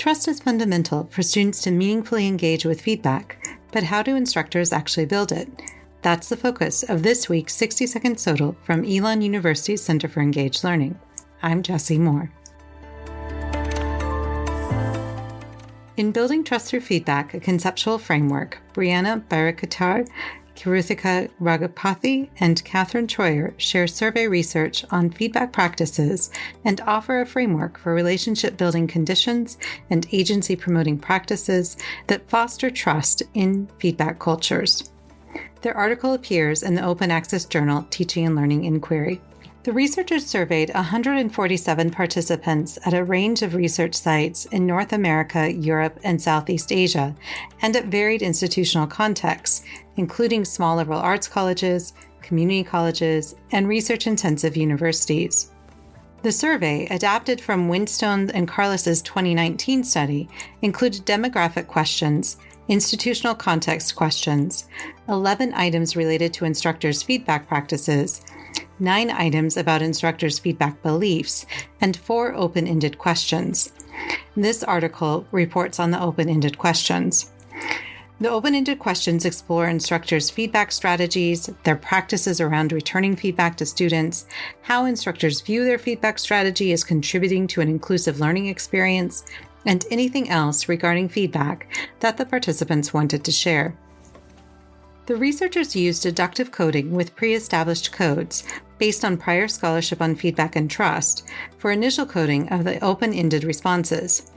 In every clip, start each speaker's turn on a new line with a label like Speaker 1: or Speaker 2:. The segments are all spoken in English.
Speaker 1: Trust is fundamental for students to meaningfully engage with feedback, but how do instructors actually build it? That's the focus of this week's 60-second SOTL from Elon University's Center for Engaged Learning. I'm Jessie Moore. In Building Trust Through Feedback, a conceptual framework, Brianna Barakatar, Kiruthika Ragapathy, and Catherine Troyer share survey research on feedback practices and offer a framework for relationship-building conditions and agency-promoting practices that foster trust in feedback cultures. Their article appears in the open access journal Teaching and Learning Inquiry. The researchers surveyed 147 participants at a range of research sites in North America, Europe, and Southeast Asia, and at varied institutional contexts, including small liberal arts colleges, community colleges, and research-intensive universities. The survey, adapted from Winstone and Carlos's 2019 study, included demographic questions, institutional context questions, 11 items related to instructors' feedback practices, 9 items about instructors' feedback beliefs, and 4 open-ended questions. This article reports on the open-ended questions. The open-ended questions explore instructors' feedback strategies, their practices around returning feedback to students, how instructors view their feedback strategy as contributing to an inclusive learning experience, and anything else regarding feedback that the participants wanted to share. The researchers used deductive coding with pre-established codes based on prior scholarship on feedback and trust for initial coding of the open-ended responses.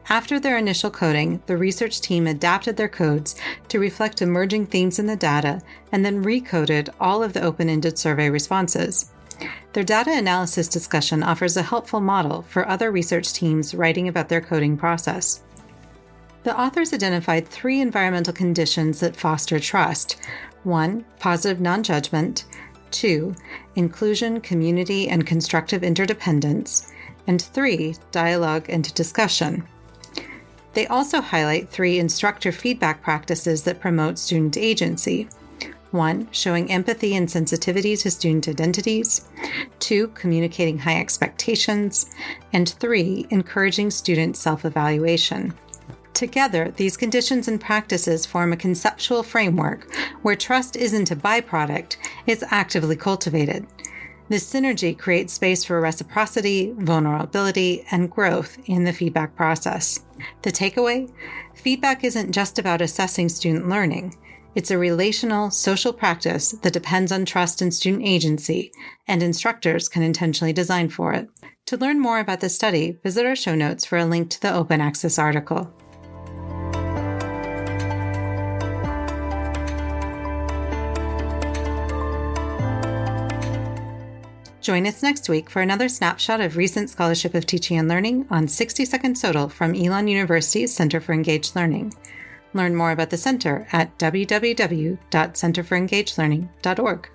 Speaker 1: After their initial coding, the research team adapted their codes to reflect emerging themes in the data and then recoded all of the open-ended survey responses. Their data analysis discussion offers a helpful model for other research teams writing about their coding process. The authors identified 3 environmental conditions that foster trust. 1, positive non-judgment. 2, inclusion, community, and constructive interdependence. And 3, dialogue and discussion. They also highlight 3 instructor feedback practices that promote student agency. 1, showing empathy and sensitivity to student identities. 2, communicating high expectations. And 3, encouraging student self-evaluation. Together, these conditions and practices form a conceptual framework where trust isn't a byproduct, it's actively cultivated. This synergy creates space for reciprocity, vulnerability, and growth in the feedback process. The takeaway? Feedback isn't just about assessing student learning. It's a relational, social practice that depends on trust and student agency, and instructors can intentionally design for it. To learn more about this study, visit our show notes for a link to the open access article. Join us next week for another snapshot of recent scholarship of teaching and learning on 60-second SOTL from Elon University's Center for Engaged Learning. Learn more about the center at www.centerforengagedlearning.org.